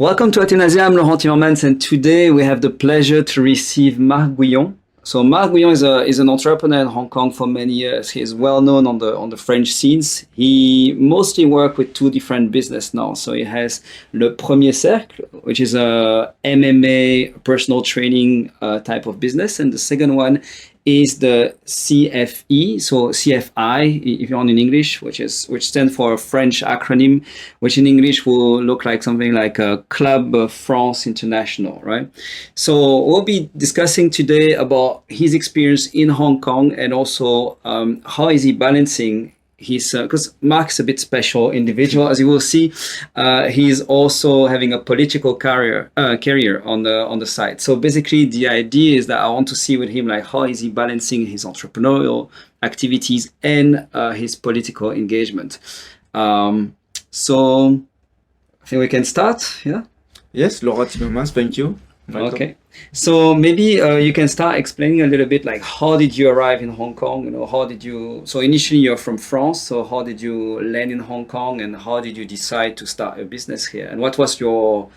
Welcome to ATHENASIA. I'm Laurent Timmermans, and today we have the pleasure to receive Marc Guyon. So Marc Guyon is an entrepreneur in Hong Kong for many years. He is well known on the French scenes. He mostly works with two different business now. So he has Le Premier Cercle, which is a MMA personal training type of business, and the second one is the CFE, so CFI, if you want in English, which stands for a French acronym, which in English will look like something like a Club France International, right? So we'll be discussing today about his experience in Hong Kong and also how is he balancing his, because Marc's a bit special individual, as you will see. He's also having a political career on the side. So basically, the idea is that I want to see with him like how is he balancing his entrepreneurial activities and his political engagement. So I think we can start. Yeah. Yes, Laurent Timmermans, thank you. Welcome. Okay. So maybe you can start explaining a little bit like how did you arrive in Hong Kong? You know, how did you? So initially you're from France. So how did you land in Hong Kong, and how did you decide to start a business here? And what was your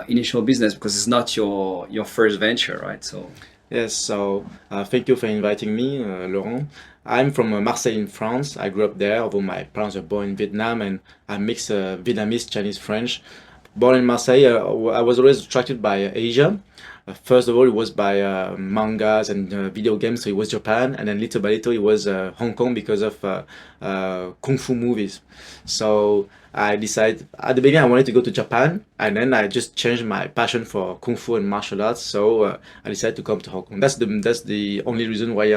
initial business? Because it's not your first venture, right? So yes. So thank you for inviting me, Laurent. I'm from Marseille in France. I grew up there, although my parents were born in Vietnam, and I mix Vietnamese, Chinese, French. Born in Marseille, I was always attracted by Asia. First of all, it was by mangas and video games, so it was Japan, and then little by little it was Hong Kong because of kung fu movies. So I decided at the beginning I wanted to go to Japan, and then I just changed my passion for kung fu and martial arts. So I decided to come to Hong Kong. That's the only reason why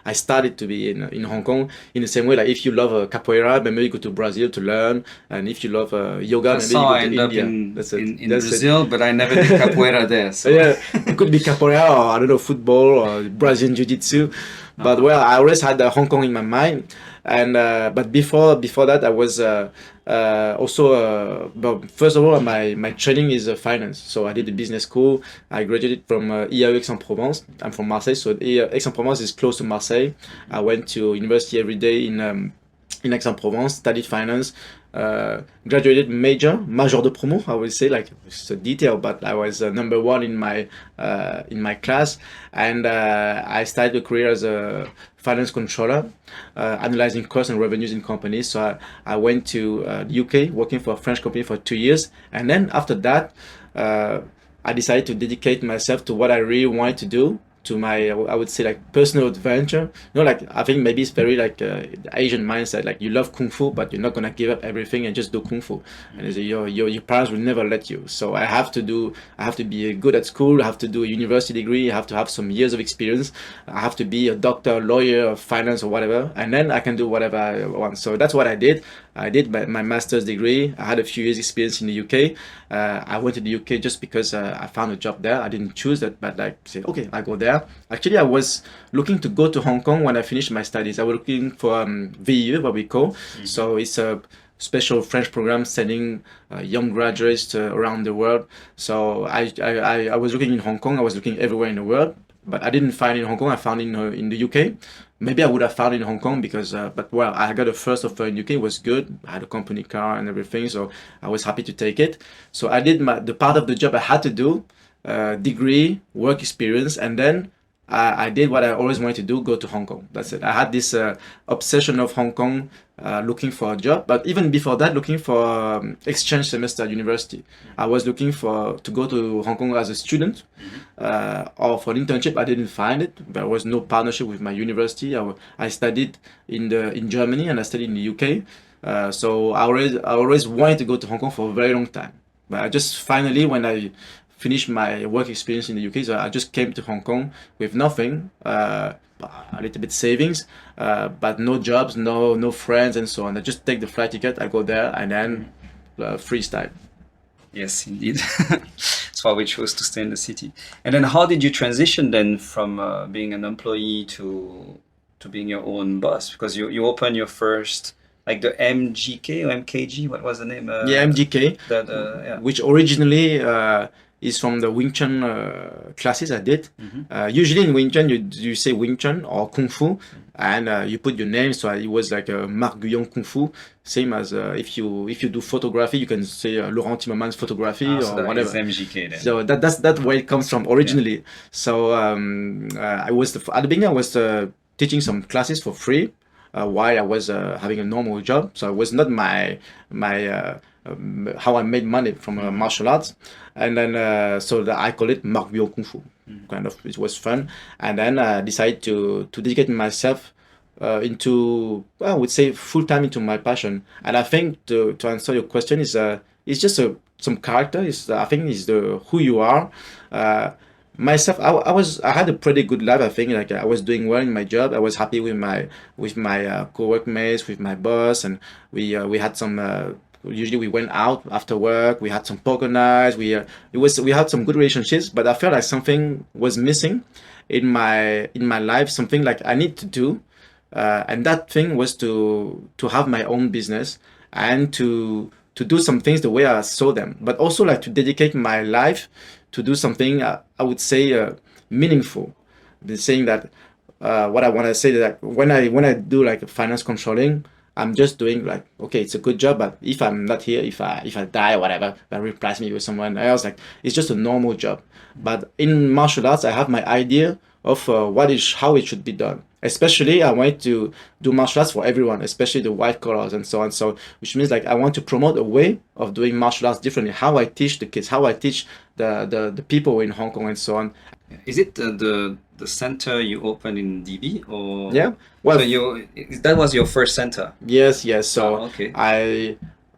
I started to be in Hong Kong. In the same way, like if you love capoeira, maybe you go to Brazil to learn, and if you love yoga, maybe you go to India. In Brazil, but I never did capoeira there. So. Yeah, it could be capoeira or I don't know, football or Brazilian jiu-jitsu. But well, I always had Hong Kong in my mind, and but before that, I was also. But first of all, my training is finance. So I did the business school. I graduated from IAE Aix-en-Provence. I'm from Marseille, so Aix-en-Provence is close to Marseille. I went to university every day in Aix-en-Provence, studied finance. Graduated major de promo, I would say, like it's a detail, but I was number one in my class, and I started a career as a finance controller, analyzing costs and revenues in companies. So I went to the UK, working for a French company for 2 years, and then after that I decided to dedicate myself to what I really wanted to do, to my, I would say, like personal adventure. You know, like I think maybe it's very like the Asian mindset, like you love kung fu, but you're not gonna give up everything and just do kung fu. And they say your parents will never let you. So I have to be good at school. I have to do a university degree. I have to have some years of experience. I have to be a doctor, lawyer, finance, or whatever, and then I can do whatever I want. So that's what I did. I did my master's degree. I had a few years experience in the UK. I went to the UK just because I found a job there. I didn't choose that, but like say, okay, I go there. Actually, I was looking to go to Hong Kong when I finished my studies. I was looking for VIE, what we call. Mm-hmm. So it's a special French program sending young graduates around the world. So I was looking in Hong Kong. I was looking everywhere in the world, but I didn't find it in Hong Kong. I found it in the UK. Maybe I would have found it in Hong Kong because, but well, I got a first offer in UK. It was good. I had a company car and everything, so I was happy to take it. So I did the part of the job I had to do, degree, work experience, and then I did what I always wanted to do, go to Hong Kong. That's it. I had this obsession of Hong Kong, looking for a job, but even before that, looking for exchange semester at university. I was looking to go to Hong Kong as a student, or for an internship. I didn't find it. There was no partnership with my university. I studied in Germany and I studied in the UK. So I always wanted to go to Hong Kong for a very long time. But I just finally, when I finished my work experience in the UK, so I just came to Hong Kong with nothing, a little bit savings, but no jobs, no friends, and so on. I just take the flight ticket, I go there, and then freestyle. Yes, indeed. That's why we chose to stay in the city. And then how did you transition then from being an employee to being your own boss? Because you opened your first, like the MGK or MKG, what was the name? MGK, which originally is from the Wing Chun classes I did. Mm-hmm. Usually in Wing Chun, you say Wing Chun or Kung Fu. and you put your name. So it was like Marc Guyon Kung Fu, same as if you do photography, you can say Laurent Timmermans photography so or that whatever. is MGK then. So that's where it comes from originally. So I was at the beginning I was teaching some classes for free while I was having a normal job. So it was not my how I made money from martial arts, and then so that I call it Marc Guyon Kung Fu. Kind of, it was fun, and then I decided to dedicate myself into, well, I would say, full time into my passion. And I think to answer your question is it's just some character. I think is the who you are. Myself, I had a pretty good life. I think like I was doing well in my job. I was happy with my co-workmates, with my boss, and we had some. Usually we went out after work. We had some poker nights. We had some good relationships. But I felt like something was missing in my life. Something like I need to do, and that thing was to have my own business and to do some things the way I saw them, but also like to dedicate my life to do something I would say meaningful. The saying that what I want to say that when I do like finance controlling, I'm just doing like, okay, it's a good job, but if I'm not here, if I die or whatever, they replace me with someone else, like it's just a normal job. But in martial arts, I have my idea of how it should be done. Especially, I want to do martial arts for everyone, especially the white collars and so on. So, which means like I want to promote a way of doing martial arts differently. How I teach the kids, how I teach the people in Hong Kong and so on. Is it the center you opened in DB or? Yeah. Well, so that was your first center. Yes. So okay.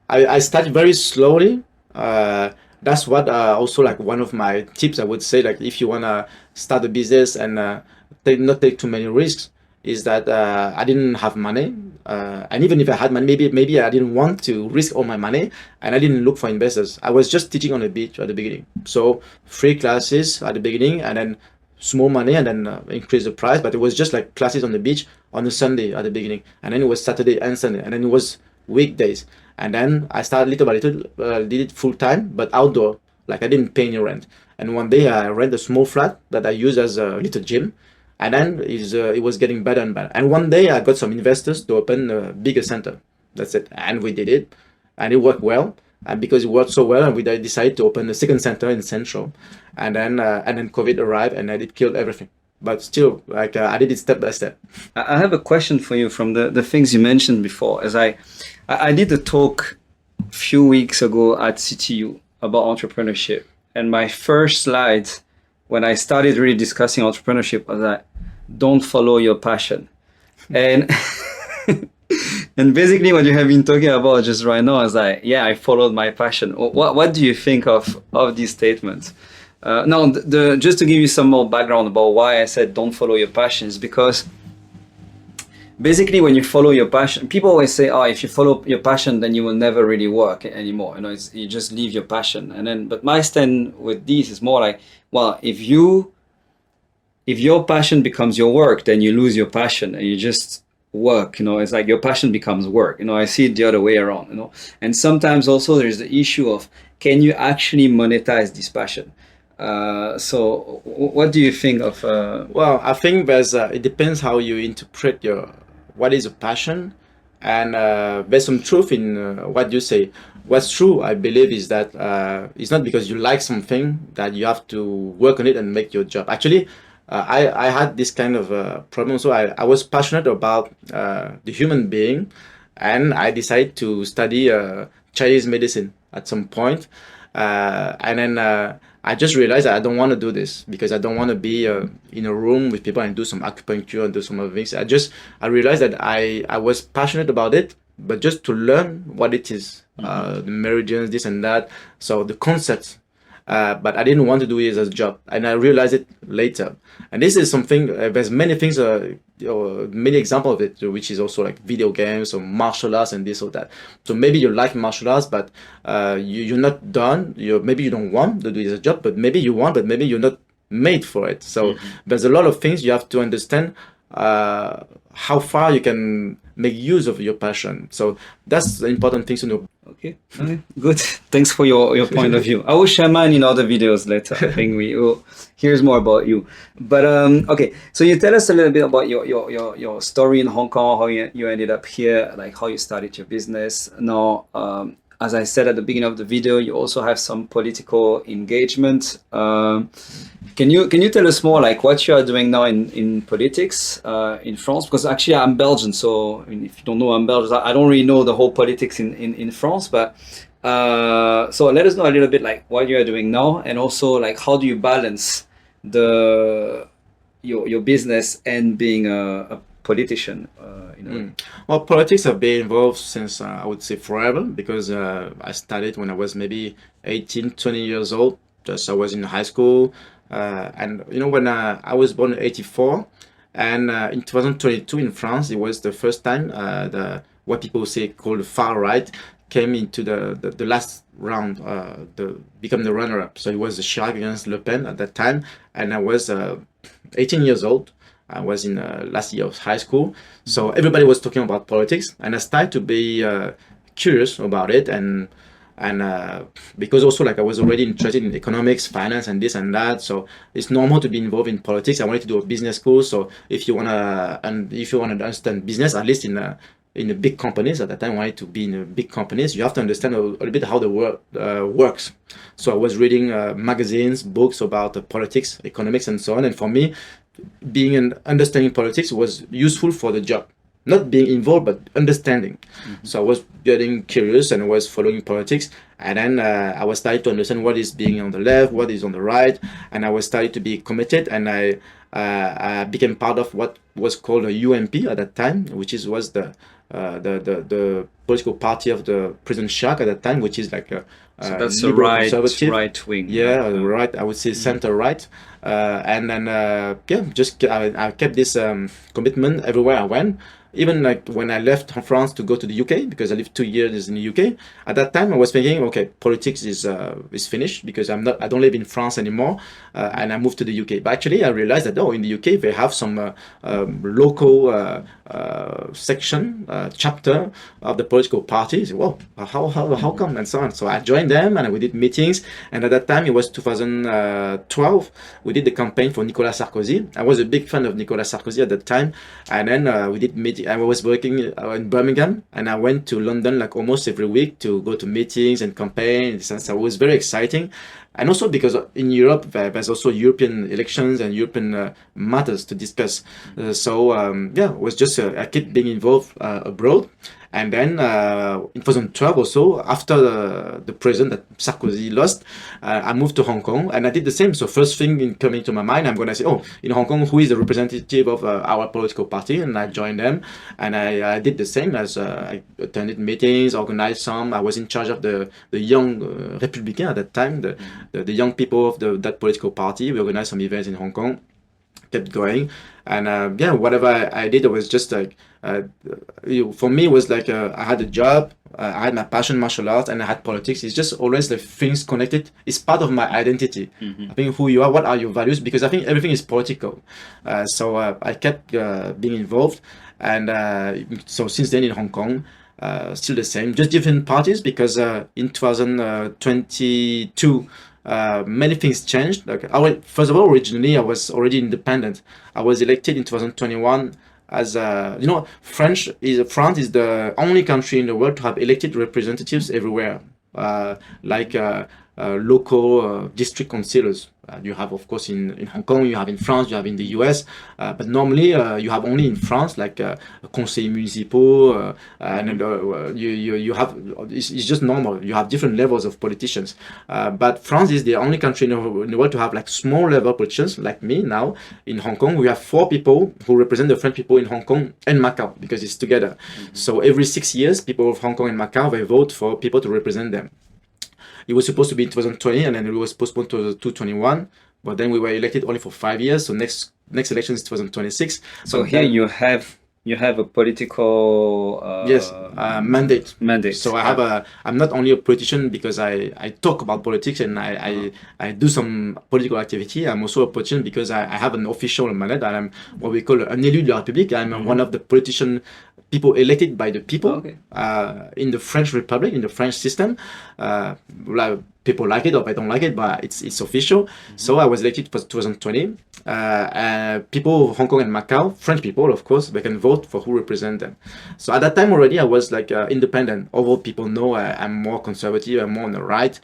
I started very slowly. That's what also like one of my tips I would say, like if you wanna start a business and not take too many risks, is that I didn't have money, and even if I had money, maybe I didn't want to risk all my money, and I didn't look for investors. I was just teaching on the beach at the beginning, so free classes at the beginning, and then small money, and then increase the price. But it was just like classes on the beach on a Sunday at the beginning, and then it was Saturday and Sunday, and then it was weekdays, and then I started little by little, did it full time, but outdoor. Like I didn't pay any rent, and one day I rent a small flat that I use as a little gym. And then it was getting better and better. And one day I got some investors to open a bigger center. That's it. And we did it. And it worked well. And because it worked so well, and we decided to open a second center in Central. And then COVID arrived and it killed everything. But still, like I did it step by step. I have a question for you from the things you mentioned before. As I did a talk a few weeks ago at CTU about entrepreneurship. And my first slide, when I started really discussing entrepreneurship, was like, don't follow your passion. And and basically what you have been talking about just right now is like, yeah, I followed my passion. What do you think of these statements? Now, just to give you some more background about why I said don't follow your passion is because basically when you follow your passion, people always say, oh, if you follow your passion, then you will never really work anymore. You know, you just leave your passion. But my stand with these is more like, well, if your passion becomes your work, then you lose your passion and you just work. You know, it's like your passion becomes work. You know, I see it the other way around. You know, and sometimes also there's the issue of, can you actually monetize this passion? So what do you think of? Well, I think it depends how you interpret what is a passion, and there's some truth in what you say. What's true, I believe, is that it's not because you like something that you have to work on it and make your job. Actually, I had this kind of problem. So I was passionate about the human being, and I decided to study Chinese medicine at some point. And then I just realized that I don't want to do this because I don't want to be in a room with people and do some acupuncture and do some other things. I realized that I was passionate about it, but just to learn what it is, the meridians, this and that, so the concepts. But I didn't want to do it as a job, and I realized it later. And this is something. There's many things, many examples of it, which is also like video games or martial arts and this or that. So maybe you like martial arts, but you're not done. Maybe you don't want to do it as a job, but maybe you want, but maybe you're not made for it. So there's a lot of things you have to understand. How far you can make use of your passion. So that's the important thing to know. Okay, good. Thanks for your point of view. I will share mine in other videos later. I think we will hear more about you. But okay, so you tell us a little bit about your story in Hong Kong, how you ended up here, like how you started your business. Now, as I said at the beginning of the video, you also have some political engagement. Can you tell us more like what you are doing now in politics in France? Because actually I'm Belgian, so I mean, if you don't know I'm Belgian, I don't really know the whole politics in France. But so let us know a little bit like what you are doing now, and also like how do you balance your business and being a politician? Well, politics have been involved since I would say forever, because I started when I was maybe 18, 20 years old. Just I was in high school. And when I was born in 84, and in 2022 in France, it was the first time what people say called the far right came into the last round, become the runner-up. So it was Chirac against Le Pen at that time, and I was 18 years old. I was in last year of high school, so everybody was talking about politics, and I started to be curious about it, and because also like I was already interested in economics, finance, and this and that, so it's normal to be involved in politics. I wanted to do a business school, so if you wanna understand business, at least in the big companies at that time, I wanted to be in the big companies. You have to understand a little bit how the world works. So I was reading magazines, books about politics, economics, and so on. And for me, being and understanding politics was useful for the job. Not being involved, but understanding. So I was getting curious and I was following politics. And then I was starting to understand what is being on the left, what is on the right. And I was starting to be committed. And I became part of what was called a UMP at that time, which was the political party of the President Chirac at that time, which is like a so that's the right wing. Yeah, right. I would say center right. And then I kept this commitment everywhere I went. Even like when I left France to go to the UK, because I lived 2 years in the UK, at that time I was thinking, okay, politics is finished, because I don't live in France anymore, and I moved to the UK. But actually I realized that in the UK they have some local section, chapter of the political parties. Whoa, how come, and so on. So I joined them and we did meetings, and at that time it was 2012. We did the campaign for Nicolas Sarkozy. I was a big fan of Nicolas Sarkozy at that time, and then we did meetings. I was working in Birmingham, and I went to London like almost every week to go to meetings and campaigns. So it was very exciting. And also because in Europe, there's also European elections and European matters to discuss. It was just, I kept being involved abroad. And then in 2012 also, after the president that Sarkozy lost, I moved to Hong Kong, and I did the same. So first thing coming to my mind, I'm going to say, in Hong Kong, who is the representative of our political party? And I joined them, and I did the same. As I attended meetings, organized some. I was in charge of the young Republican at that time, the young people of that political party. We organized some events in Hong Kong, kept going, and whatever I did, it was just like, for me, it was like I had a job, I had my passion, martial arts, and I had politics. It's just always the things connected. It's part of my identity. I think who you are, what are your values, because I think everything is political. So I kept being involved, and so since then in Hong Kong, still the same, just different parties, because in 2022, many things changed. Like first of all, originally I was already independent. I was elected in 2021 as France is the only country in the world to have elected representatives everywhere, local district councillors. You have, of course, in Hong Kong, you have in France, you have in the US, but normally you have only in France, like conseillers municipaux, and you have, it's just normal. You have different levels of politicians, but France is the only country in the world to have like small level politicians like me. Now in Hong Kong, we have 4 people who represent the French people in Hong Kong and Macau, because it's together. So every 6 years, people of Hong Kong and Macau, they vote for people to represent them. It was supposed to be in 2020, and then it was postponed to 2021. But then we were elected only for 5 years. So next election is 2026. So here you have a political mandate. So I'm not only a politician because I talk about politics and I do some political activity. I'm also a politician because I have an official mandate. I'm what we call an élu de la République. I'm one of the politician people elected by the people. Okay. In the French Republic, in the French system, like people like it or they don't like it, but it's official. So I was elected for 2020. People of Hong Kong and Macau, French people, of course, they can vote for who represent them. So at that time already, I was like independent. Although people know I'm more conservative, I'm more on the right.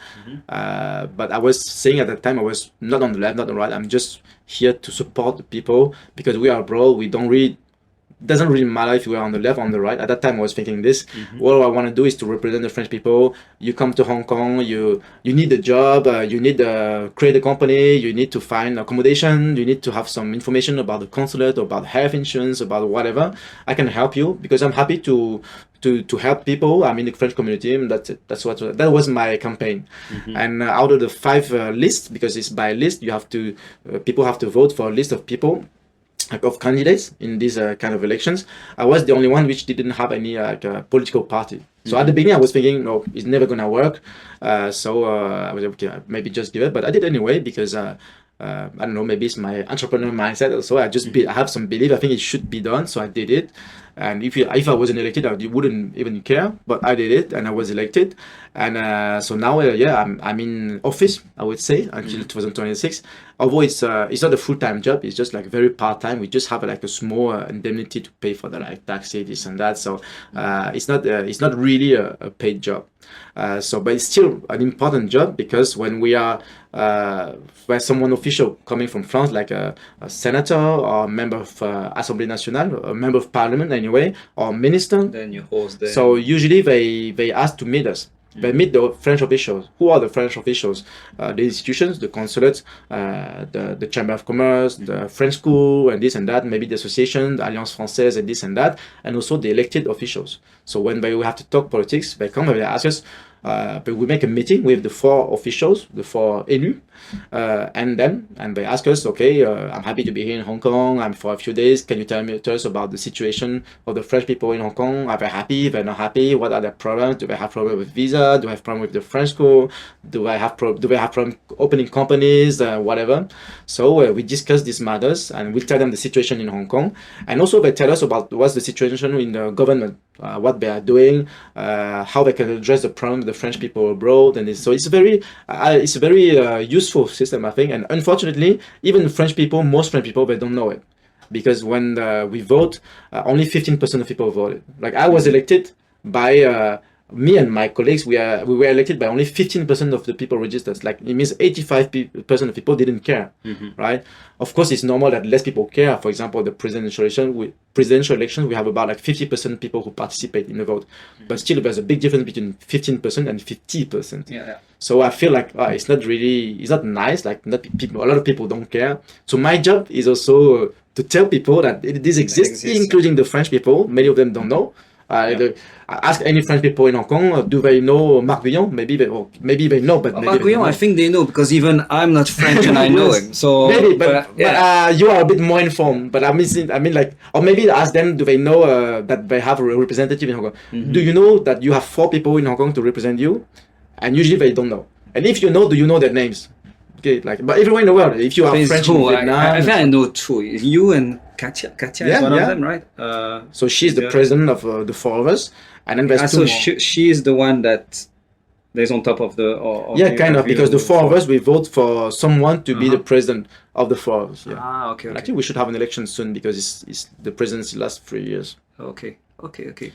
But I was saying at that time, I was not on the left, not on the right. I'm just here to support the people because we are abroad. We don't really doesn't really matter if you are on the left or on the right. At that time I was thinking this, what I want to do is to represent the French people. You come to Hong Kong, you need a job, you need to create a company, you need to find accommodation, you need to have some information about the consulate, about health insurance, about whatever. I can help you because I'm happy to help people. I'm in the French community, and that's it. That was my campaign. And out of the 5 lists, because it's by list, you have to people have to vote for a list of people, like of candidates in these kind of elections. I was the only one which didn't have any political party. So at the beginning I was thinking, no, it's never gonna work. So I was okay, maybe just give it, but I did anyway because I don't know, maybe it's my entrepreneur mindset also. I have some belief. I think it should be done, so I did it. And if I wasn't elected, I wouldn't even care. But I did it, and I was elected. And so now, I'm in office, I would say, until 2026. Although it's not a full-time job, it's just like very part-time. We just have like a small indemnity to pay for the like taxes, this and that. So it's not really a paid job. But it's still an important job because when we are where someone official coming from France, like a senator or a member of Assemblée Nationale, a member of parliament anyway, or minister. Then you host them. So usually they ask to meet us. They meet the French officials. Who are the French officials? The institutions, the consulates, the Chamber of Commerce, the French school, and this and that, maybe the association, the Alliance Française, and this and that, and also the elected officials. So when we have to talk politics, they come and they ask us, but we make a meeting with the 4 officials, the 4 élus, and they ask us, okay, I'm happy to be here in Hong Kong. I'm for a few days. Can you tell us about the situation of the French people in Hong Kong? Are they happy? They're not happy? What are their problems? Do they have problems with visa? Do they have problem with the French school? Do they have problem opening companies? Whatever. So we discuss these matters and we tell them the situation in Hong Kong, and also they tell us about what's the situation in the government, what they are doing, how they can address the problem of the French people abroad, and so it's a very useful system, I think. And unfortunately, even most French people, they don't know it, because when we vote, only 15% of people voted. Like I was elected by me and my colleagues, we were elected by only 15% of the people registered. Like it means 85% of people didn't care, right? Of course, it's normal that less people care. For example, the presidential elections, we have about like 50% people who participate in the vote, but still there's a big difference between 15% and 50%. Yeah. So I feel like it's not nice. Like a lot of people don't care. So my job is also to tell people that this exists, including the French people. Many of them don't know. Ask any French people in Hong Kong, do they know Marc Guyon? Maybe they know, but Marc Guyon, I think they know, because even I'm not French and I know him. So maybe, but you are a bit more informed. But I mean, like, or maybe ask them, do they know that they have a representative in Hong Kong? Do you know that you have 4 people in Hong Kong to represent you? And usually they don't know. And if you know, do you know their names? Okay, like, but everywhere in the world, if you are French in Vietnam, I think I know 2. You and Katia is one of them, right? So she's the president of the 4 of us, and then there's 2 more. She is the one that is on top of the. Because the 4 of us, we vote for someone to be the president of the 4 of us. Yeah. Okay. I think we should have an election soon, because it's the presidency lasts 3 years. Okay,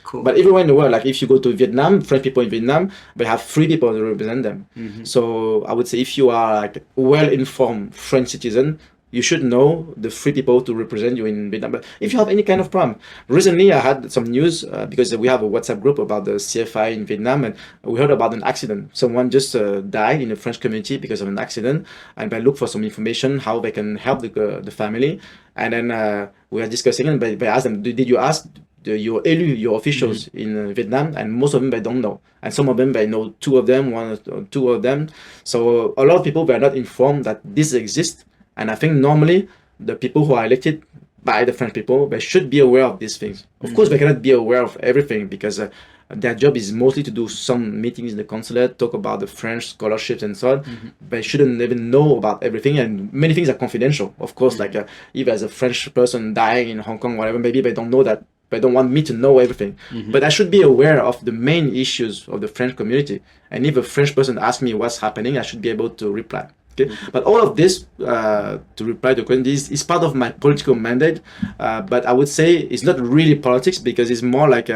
cool. But everywhere in the world, like if you go to Vietnam, French people in Vietnam, they have 3 people to represent them. So I would say if you are like a well-informed French citizen, you should know the 3 people to represent you in Vietnam. But if you have any kind of problem, recently I had some news because we have a WhatsApp group about the CFI in Vietnam, and we heard about an accident. Someone just died in the French community because of an accident, and I looked for some information how they can help the family. And then we are discussing, and they asked them, did you ask your officials in Vietnam? And most of them, they don't know, and some of them, they know 2 of them, 1 or 2 of them. So a lot of people, they are not informed that this exists. And I think normally the people who are elected by the French people, they should be aware of these things. Of course, they cannot be aware of everything, because their job is mostly to do some meetings in the consulate, talk about the French scholarships and so on. They shouldn't even know about everything, and many things are confidential. Of course, like if there's a French person dying in Hong Kong, whatever, maybe they don't know that They don't want me to know everything. But I should be aware of the main issues of the French community. And if a French person asks me what's happening, I should be able to reply. Okay, but all of this, to reply to the question, is part of my political mandate. But I would say it's not really politics, because it's more like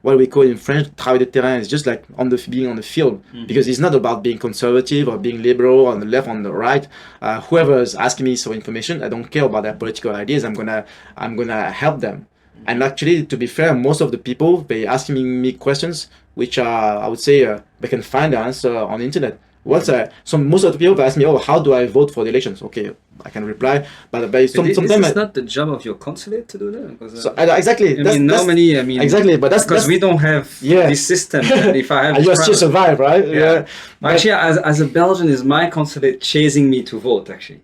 what we call in French travail de terrain. It's just like being on the field, because it's not about being conservative or being liberal on the left, on the right. Whoever is asking me for information, I don't care about their political ideas. I'm gonna help them. And actually, to be fair, most of the people, they asking me questions which are, I would say, they can find the answer on the internet. So most of the people ask me, how do I vote for the elections? Okay, I can reply, but sometimes it's not the job of your consulate to do that. Because, exactly. Exactly, but that's because we don't have this system. That if I have, you still survive, right? Yeah. Actually, as a Belgian, is my consulate chasing me to vote actually.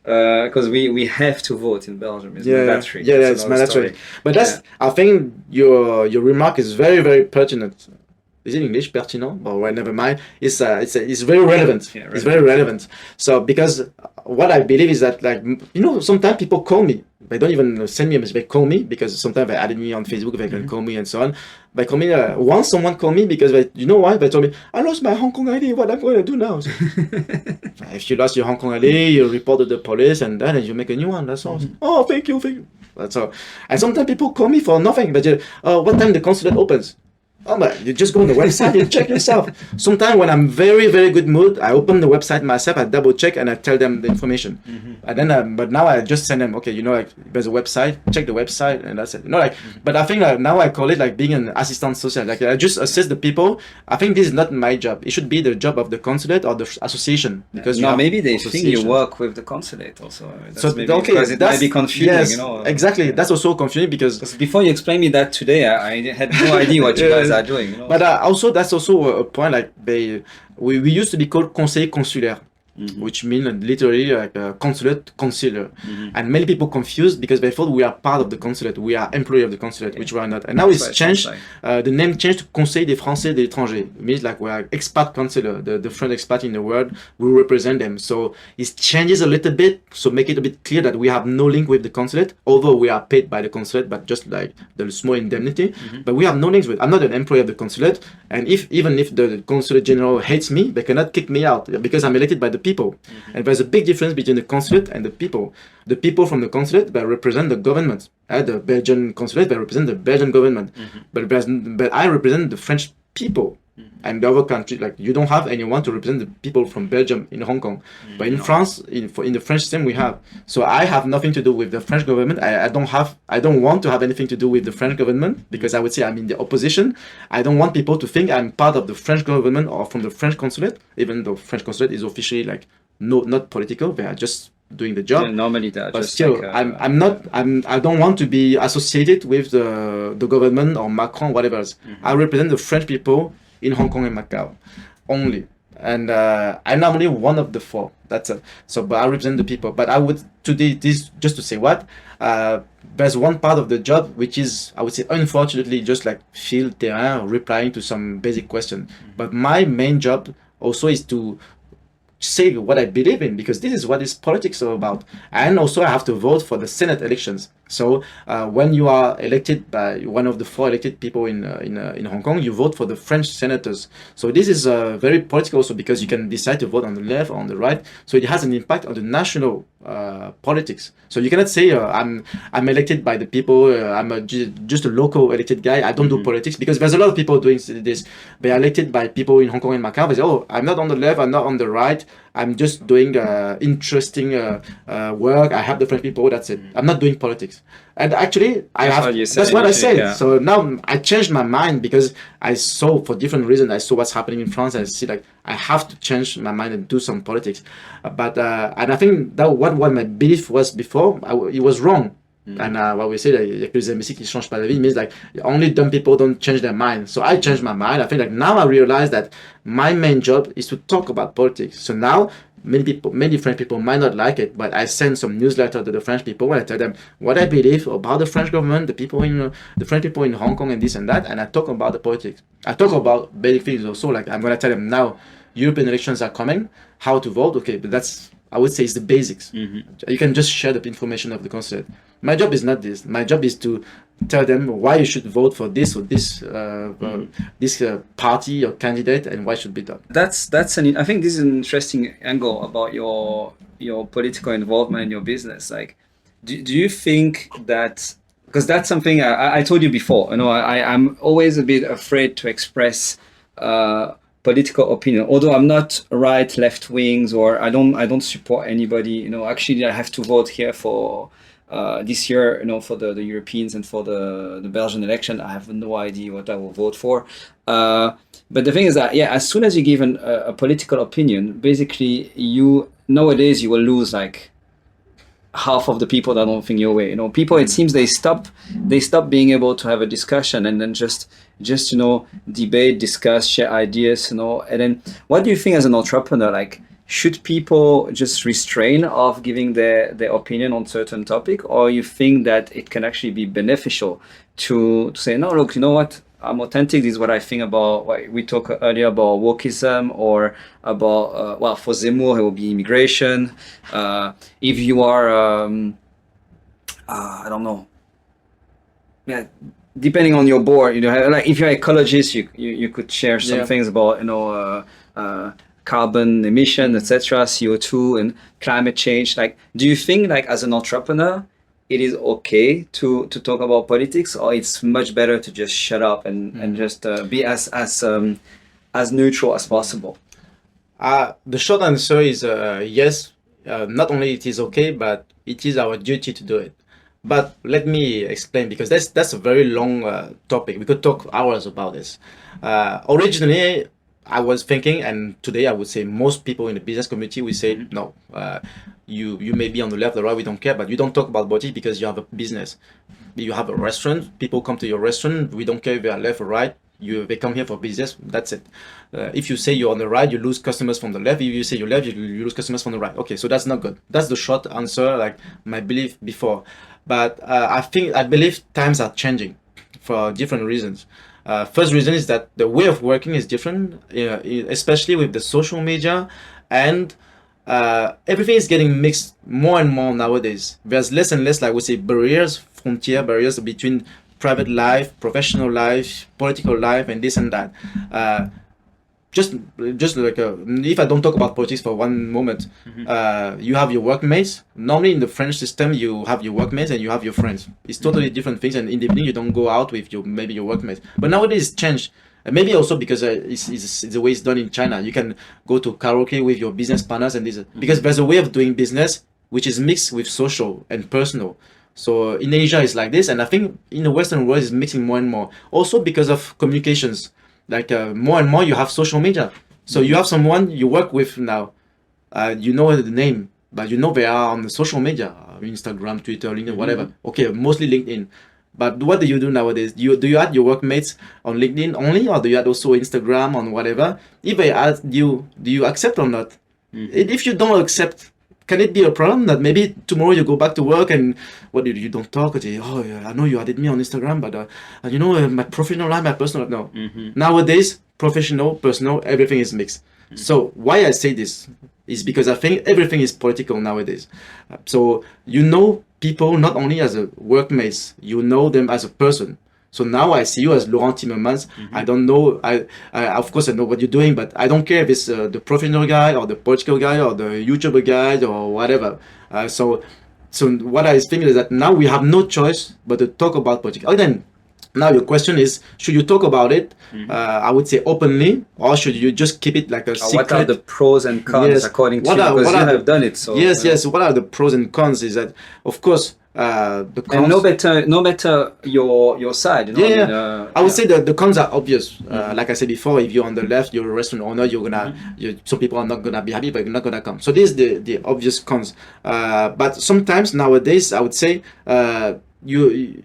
Because we have to vote in Belgium. It's mandatory. Yeah, it's mandatory. But that's I think your remark is very, very pertinent. Is it English? Pertinent? But well, never mind. It's very relevant. Yeah, it's very relevant. So because what I believe is that, like, sometimes people call me. They don't even send me a message. They call me because sometimes they added me on Facebook. They can call me and so on. They call me once. Someone called me because you know why? They told me I lost my Hong Kong ID. What I'm going to do now? So, if you lost your Hong Kong ID, you report to the police and then you make a new one. That's all. Oh, thank you. That's all. And sometimes people call me for nothing. But what time the consulate opens? Oh, but you just go on the website and check yourself. Sometimes when I'm very, very good mood, I open the website myself, I double check and I tell them the information. And then, but now I just send them, okay, like there's a website, check the website, and that's it. But I think now I call it like being an assistant social. Like I just assist the people. I think this is not my job. It should be the job of the consulate or the association. Because maybe they think you work with the consulate also. Because it might be confusing. Yes, exactly. That's also confusing because before you explained me that today, I had no idea what you guys are doing. But also that's also a point, like we used to be called conseiller consulaire, which means literally like a consular. And many people confused because they thought we are part of the consulate, we are employee of the consulate, which we are not. And now it's changed. The name changed to Conseil des Français de l'étranger. It means like we are expat consular, the French expat in the world. We represent them. So it changes a little bit, so make it a bit clear that we have no link with the consulate, although we are paid by the consulate, but just like the small indemnity. But we have no links with. I'm not an employee of the consulate, and even if the consulate general hates me, they cannot kick me out because I'm elected by the people. And there's a big difference between the consulate and the people. The people from the consulate, they represent the government. The Belgian consulate, they represent the Belgian government. But I represent the French people. And the other country, like you don't have anyone to represent the people from Belgium in Hong Kong. But in France, in the French system, we have. So I have nothing to do with the French government. I don't want to have anything to do with the French government because I would say I'm in the opposition. I don't want people to think I'm part of the French government or from the French consulate, even though French consulate is officially like not political. They are just doing the job. Normally that. But still, I don't want to be associated with the government or Macron, whatever. I represent the French people in Hong Kong and Macau only, and I'm normally one of the four. That's it. So, but I represent the people. But I would today this just to say what there's one part of the job which is, I would say, unfortunately just like field terrain, replying to some basic question. But my main job also is to say what I believe in, because this is what is politics all about. And also I have to vote for the Senate elections. So when you are elected by one of the four elected people in Hong Kong, you vote for the French senators. So this is very political also, because you can decide to vote on the left or on the right. So it has an impact on the national politics. So you cannot say I'm elected by the people, I'm just a local elected guy, I don't do politics, because there's a lot of people doing this. They are elected by people in Hong Kong and Macau. They say, oh, I'm not on the left, I'm not on the right, I'm just doing interesting work, I help the French people, that's it. I'm not doing politics. And actually, that's what I said. Yeah. So now I changed my mind because I saw, for different reasons, I saw what's happening in France. I see like I have to change my mind and do some politics. But and I think that what my belief was before, it was wrong. And what we say, il y a que les imbéciles qui changent pas la vie, means like only dumb people don't change their mind. So I changed my mind. I think like now I realize that my main job is to talk about politics. So now many French people might not like it, but I send some newsletter to the French people and I tell them what I believe about the French government, the French people in Hong Kong and this and that, and I talk about the politics. I talk about basic things also, like I'm gonna tell them now European elections are coming, how to vote, okay, but that's, I would say, it's the basics. You can just share the information of the consulate. My job is not this. My job is to tell them why you should vote for this or this this party or candidate and why it should be done. I think this is an interesting angle about your political involvement in your business. Like, do you think that, because that's something I told you before, I'm always a bit afraid to express political opinion, although I'm not right, left wings, or I don't support anybody. Actually I have to vote here for this year, for the Europeans and for the Belgian election. I have no idea what I will vote for. But the thing is that, as soon as you give a political opinion, basically nowadays you will lose like half of the people that don't think your way. People, it seems they stop being able to have a discussion and then just debate, discuss, share ideas. And then what do you think as an entrepreneur? Like, should people just restrain of giving their opinion on certain topic, or you think that it can actually be beneficial to say, no, look, you know what, I'm authentic, this is what I think about what we talked earlier about wokeism, or about for Zemmour it will be immigration. If you are I don't know, depending on your board, like if you're an ecologist, you could share some things about carbon emission, etc., CO2 and climate change. Like, do you think, like, as an entrepreneur, it is okay to talk about politics, or it's much better to just shut up and just be as neutral as possible? The short answer is yes. Not only it is okay, but it is our duty to do it. But let me explain, because that's a very long topic. We could talk hours about this. Originally, I was thinking, and today I would say most people in the business community, we say, no, you may be on the left or right, we don't care, but you don't talk about politics because you have a business. You have a restaurant, people come to your restaurant, we don't care if they are left or right, they come here for business, that's it. If you say you're on the right, you lose customers from the left. If you say you're left, you lose customers from the right. Okay, so that's not good. That's the short answer, like my belief before. But I believe times are changing for different reasons. First reason is that the way of working is different, especially with the social media, and everything is getting mixed more and more nowadays. There's less and less, like we say, frontier barriers between private life, professional life, political life, and this and that. Just like if I don't talk about politics for one moment, you have your workmates. Normally in the French system, you have your workmates and you have your friends. It's totally different things, and in the evening you don't go out with maybe your workmates. But nowadays it's changed. Maybe also because it's the way it's done in China. You can go to karaoke with your business partners, and because there's a way of doing business which is mixed with social and personal. So in Asia it's like this, and I think in the Western world it's mixing more and more. Also because of communications. Like more and more you have social media. So you have someone you work with now, you know the name, but they are on the social media, Instagram, Twitter, LinkedIn, whatever. Okay, mostly LinkedIn. But what do you do nowadays? Do you add your workmates on LinkedIn only, or do you add also Instagram on whatever? If they add you, do you accept or not? If you don't accept, can it be a problem that maybe tomorrow you go back to work and you don't talk? You say, oh, yeah, I know you added me on Instagram, but my professional life, my personal life. No. Nowadays, professional, personal, everything is mixed. So why I say this is because I think everything is political nowadays. So people not only as a workmates, you know them as a person. So now I see you as Laurent Timmermans. I don't know. I of course I know what you're doing, but I don't care if it's the professional guy or the political guy or the YouTuber guy or whatever. So what I think is that now we have no choice but to talk about politics. Then now your question is, should you talk about it? I would say openly, or should you just keep it like a secret? What are the pros and cons according to you? Because you have done it. So yes. What are the pros and cons? Is that of course. The cons, and no matter your side. I would say the cons are obvious. Like I said before, if you're on the left, you're a restaurant owner, you're gonna. Some people are not gonna be happy, but you're not gonna come. So this is the obvious cons. But sometimes nowadays, I would say, you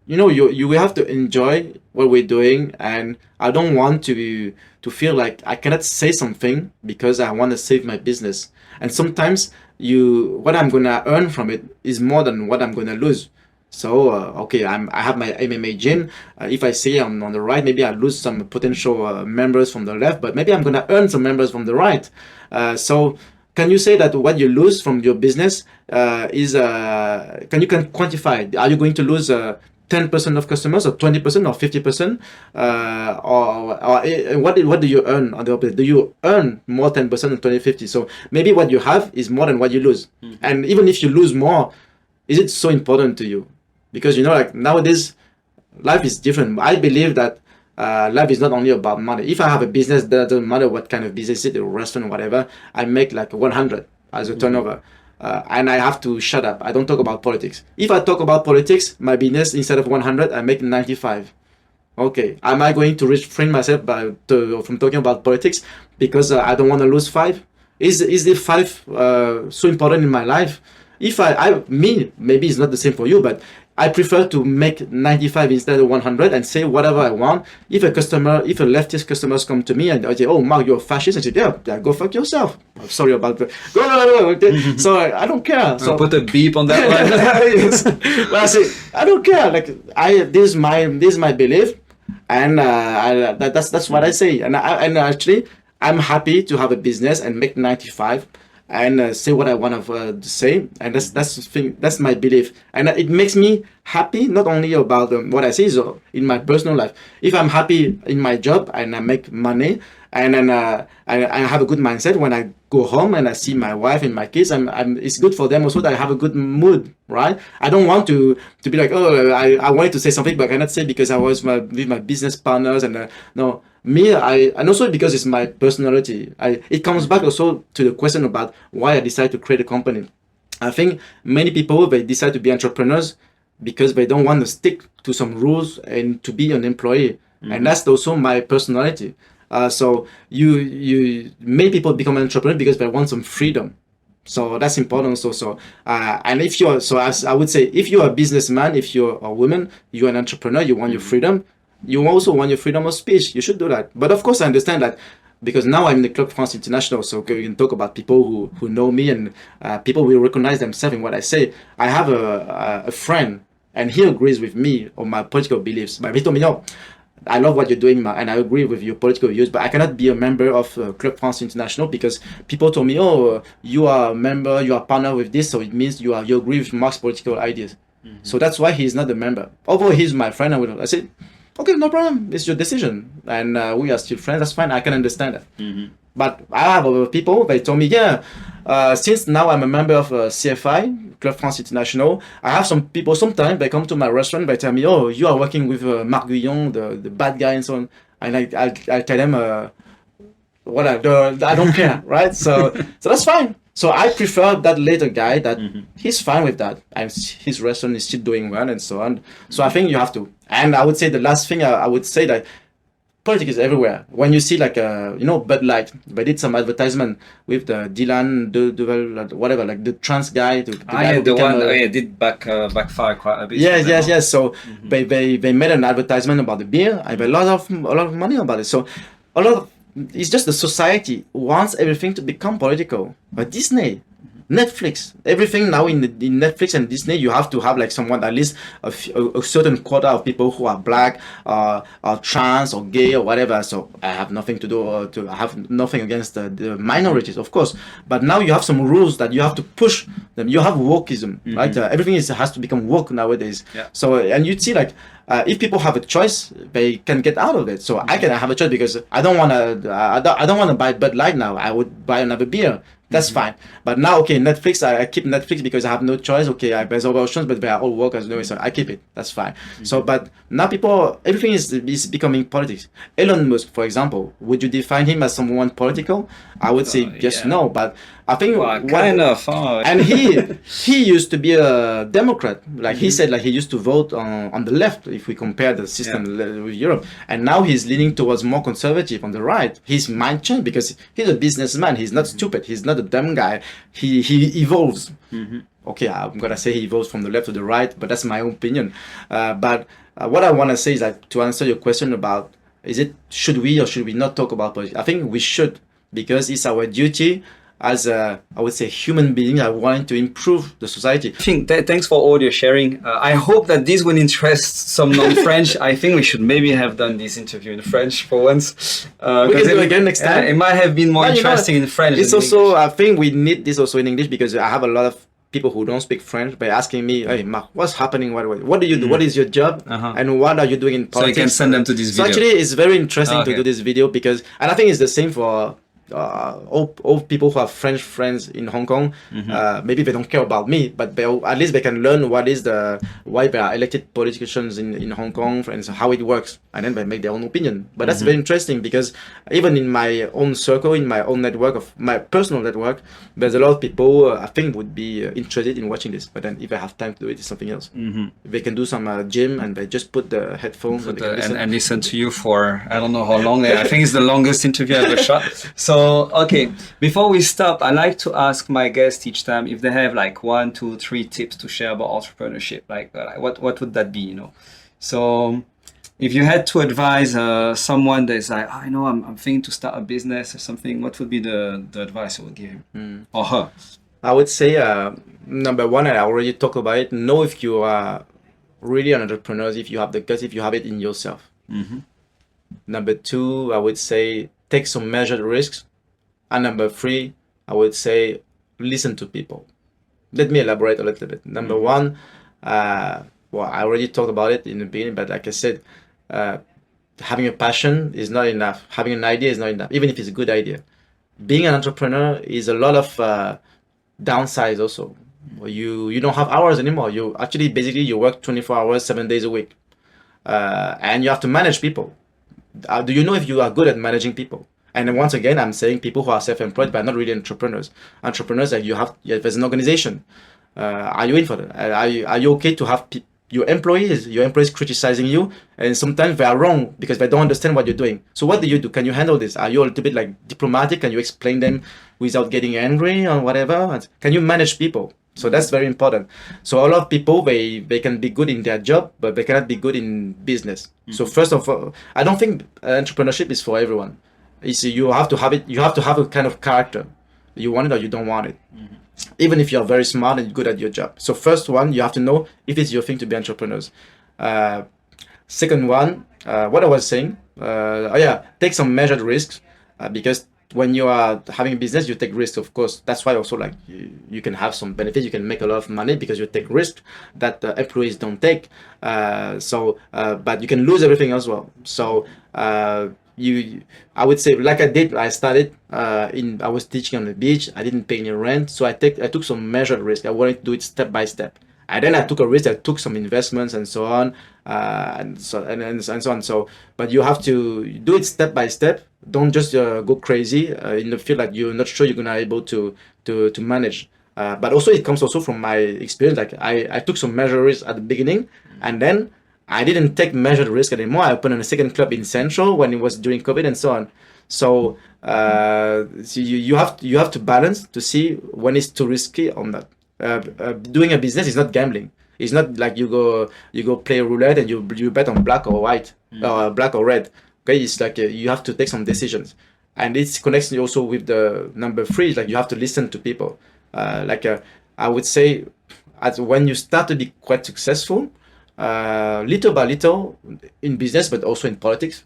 will have to enjoy what we're doing, and I don't want to feel like I cannot say something because I want to save my business. And sometimes what I'm gonna earn from it is more than what I'm gonna lose. So I have my MMA gym. If I say I'm on the right, maybe I lose some potential members from the left, but maybe I'm gonna earn some members from the right. So can you say that what you lose from your business can you quantify it? Are you going to lose 10% of customers, or 20%, or 50%, or what do you earn on the opposite? Do you earn more 10% than 20, 50? So maybe what you have is more than what you lose. And even if you lose more, is it so important to you? Because, you know, like nowadays, life is different. I believe that life is not only about money. If I have a business, that doesn't matter what kind of business it is, a restaurant or whatever, I make like 100 as a turnover. And I have to shut up. I don't talk about politics. If I talk about politics, my business, instead of 100, I make 95. Okay, am I going to restrain myself from talking about politics because I don't want to lose 5? Is the 5 so important in my life? If maybe it's not the same for you, but I prefer to make 95 instead of 100 and say whatever I want. If a leftist customers come to me and I say, "Oh, Marc, you're a fascist," I say, yeah, go fuck yourself. I'm sorry about that. Go. So I don't care. So put a beep on that one. Yes. But I say, I don't care. Like this is my belief, and that's what I say. And actually, I'm happy to have a business and make 95. And say what I want to say, and that's the thing. That's my belief, and it makes me happy. Not only about what I say, so in my personal life. If I'm happy in my job and I make money, and then I have a good mindset when I go home and I see my wife and my kids, it's good for them also that I have a good mood, right? I don't want to be like, oh, I wanted to say something but I cannot say because I was with my business partners, and no. And also because it's my personality. It comes back also to the question about why I decided to create a company. I think many people, they decide to be entrepreneurs because they don't want to stick to some rules and to be an employee. And that's also my personality. So many people become an entrepreneur because they want some freedom. So that's important also. And if you're, as I would say, if you're a businessman, if you're a woman, you're an entrepreneur, you want your freedom. You also want your freedom of speech. You should do that. But of course, I understand that because now I'm in the Club France International, so we can talk about people who know me, and people will recognize themselves in what I say. I have a friend, and he agrees with me on my political beliefs. But he told me, no, I love what you're doing, and I agree with your political views, but I cannot be a member of Club France International because people told me, oh, you are a member, you are a partner with this, so it means you agree with Marc's political ideas. So that's why he's not a member. Although he's my friend, I said, okay, no problem. It's your decision, and we are still friends. That's fine. I can understand that. But I have other people. They told me, since now I'm a member of CFI, Club France International, I have some people. Sometimes they come to my restaurant. They tell me, "Oh, you are working with Marc Guyon, the bad guy," and so on. And I tell them, I don't care, right? So that's fine. So I prefer that later guy that he's fine with that, and his restaurant is still doing well, and so on. So I think you have to. And I would say the last thing I would say that politics is everywhere. When you see like Bud Light, they did some advertisement with the Dylan, whatever, like the trans guy. Did backfire quite a bit. Yes. So they made an advertisement about the beer. I have a lot of money about it. So it's just the society wants everything to become political. But Disney, Netflix, everything now in Netflix and Disney, you have to have like someone, at least a certain quota of people who are black, or trans, or gay, or whatever. So I have nothing I have nothing against the minorities, of course. But now you have some rules that you have to push them. You have wokeism, right? Everything has to become woke nowadays. Yeah. So, and you see like, if people have a choice, they can get out of it. So I can have a choice because I don't want to buy Bud Light now. I would buy another beer. That's fine. But now, okay, Netflix, I keep Netflix because I have no choice. Okay, there's other options, but they are all workers anyway, so I keep it. That's fine. So, but now everything is becoming politics. Elon Musk, for example, would you define him as someone political? I would say yes, no, but I think kind of. And he used to be a Democrat. Like he said, like he used to vote on the left if we compare the system with Europe. And now he's leaning towards more conservative on the right. His mind changed because he's a businessman. He's not stupid. He's not a dumb guy. He evolves. Okay, I'm gonna say he evolves from the left to the right, but that's my own opinion. But what I want to say is that to answer your question about should we or should we not talk about politics? I think we should, because it's our duty as I would say human beings are wanting to improve the society. Thanks for all your sharing. I hope that this will interest some non-French. I think we should maybe have done this interview in French for once. We can do it again next time. It might have been more interesting in French. It's also, I think we need this also in English because I have a lot of people who don't speak French by asking me, "Hey, Marc, what's happening? What do you do? What is your job? And what are you doing in politics?" So you can send them to this video. So actually, it's very interesting to do this video because, and I think it's the same for all people who have French friends in Hong Kong. Maybe they don't care about me, but at least they can learn why they are elected politicians in Hong Kong and how it works, and then they make their own opinion. But that's very interesting because even in my own circle, in my own network, of my personal network, there's a lot of people I think would be interested in watching this. But then if they have time to do it, it's something else. They can do some gym and they just put the headphones and listen to you for I don't know how long. I think it's the longest interview I've ever shot. So, okay, before we stop, I like to ask my guests each time if they have like 1, 2, 3 tips to share about entrepreneurship. Like what would that be, you know? So, if you had to advise someone that's like, I know I'm thinking to start a business or something, what would be the advice you would give him or her? I would say, number one, and I already talked about it, know if you are really an entrepreneur, if you have the guts, if you have it in yourself. Number two, I would say, take some measured risks. And number three, I would say, listen to people. Let me elaborate a little bit. Number one, well, I already talked about it in the beginning, but like I said, having a passion is not enough. Having an idea is not enough, even if it's a good idea. Being an entrepreneur is a lot of downsides also. You don't have hours anymore. You actually, basically, you work 24 hours, 7 days a week. And you have to manage people. Do you know if you are good at managing people? And then once again, I'm saying people who are self-employed but not really entrepreneurs. Entrepreneurs, like there's an organization. Are you in for that? Are you okay to have your employees criticizing you, and sometimes they are wrong because they don't understand what you're doing? So what do? Can you handle this? Are you a little bit like diplomatic? Can you explain them without getting angry or whatever? Can you manage people? So that's very important. So a lot of people, they can be good in their job, but they cannot be good in business. So first of all, I don't think entrepreneurship is for everyone. You have to have it. You have to have a kind of character. You want it or you don't want it. Even if you're very smart and good at your job. So first one, you have to know if it's your thing to be entrepreneurs. Second one, what I was saying, take some measured risks, because when you are having a business, you take risks, of course. That's why also like you can have some benefits. You can make a lot of money because you take risks that employees don't take. But you can lose everything as well. So I would say, like I did, I started I was teaching on the beach. I didn't pay any rent, so I took some measured risk. I wanted to do it step by step, and then I took a risk. I took some investments and so on, and so on. So, but you have to do it step by step. Don't just go crazy in the field that you're not sure you're gonna be able to manage. But also it comes also from my experience. Like I took some measured risks at the beginning, and then I didn't take measured risk anymore. I opened a second club in Central when it was during COVID and so on. So, you have to balance to see when it's too risky on that. Doing a business is not gambling. It's not like you go play roulette and you bet on black or white, or black or red. Okay, it's like you have to take some decisions, and it connects also with the number three. Like you have to listen to people. I would say, when you start to be quite successful, little by little in business, but also in politics.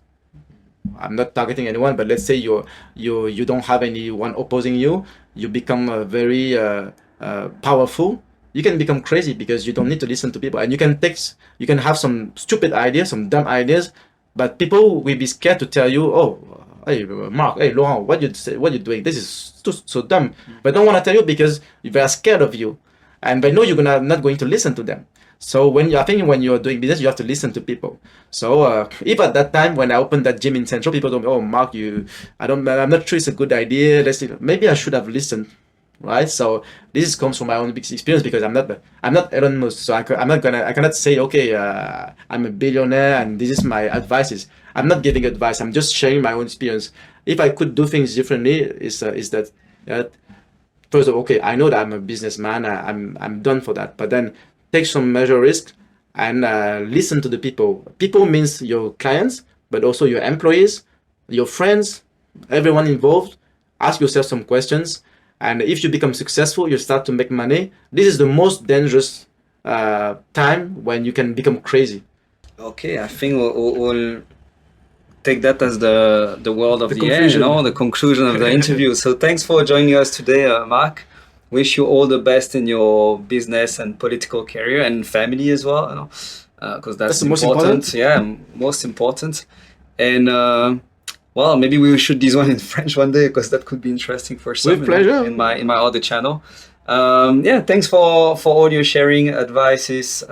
I'm not targeting anyone, but let's say you don't have anyone opposing you. You become very powerful. You can become crazy because you don't need to listen to people, and you can have some stupid ideas, some dumb ideas, but people will be scared to tell you, "Oh, hey Marc, hey Laurent, what you doing? This is so dumb." But don't want to tell you because they are scared of you, and they know you're not going to listen to them. So when you're doing business, you have to listen to people. So if at that time when I opened that gym in Central, people told me, "Oh, Marc, I'm not sure it's a good idea. Maybe I should have listened." Right? So this comes from my own experience because I'm not Elon Musk. So I cannot say, okay, I'm a billionaire and this is my advice. I'm not giving advice. I'm just sharing my own experience. If I could do things differently, is that first of all, okay, I know that I'm a businessman. I'm done for that. But then take some measure risk and listen to the people. People means your clients, but also your employees, your friends, everyone involved. Ask yourself some questions. And if you become successful, you start to make money. This is the most dangerous time when you can become crazy. Okay, I think we'll take that as the word of the end, the conclusion of the interview. So thanks for joining us today, Marc. wish you all the best in your business and political career and family as well. You know, because that's the most important. important. Yeah, most important. And well, maybe we should this one in French one day because that could be interesting for some. With pleasure. In my other channel. Yeah, thanks for all your sharing advices.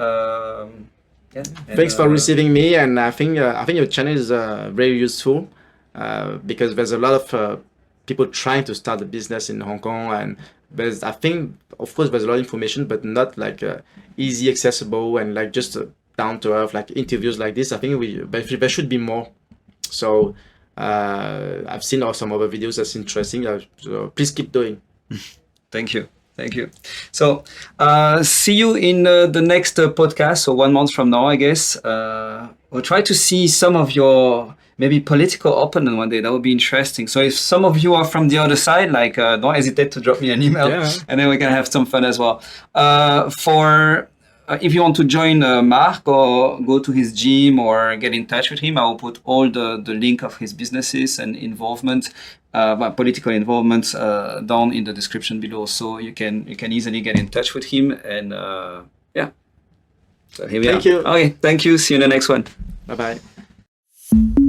Yeah, Thanks for receiving me, and I think your channel is very useful because there's a lot of people trying to start a business in Hong Kong, and I think of course there's a lot of information, but not like easy accessible and like just down to earth like interviews like this. I think there should be more. So I've seen some other videos that's interesting. So please keep doing. Thank you. Thank you. So, see you in the next podcast. So 1 month from now, I guess. We'll try to see some of your maybe political opponent one day. That would be interesting. So if some of you are from the other side, like don't hesitate to drop me an email, and then we can have some fun as well. If you want to join Marc or go to his gym or get in touch with him, I will put all the link of his businesses and involvement, political involvement, down in the description below, so you can easily get in touch with him. And yeah, so here we are. Thank you. Okay, thank you. See you in the next one. Bye bye.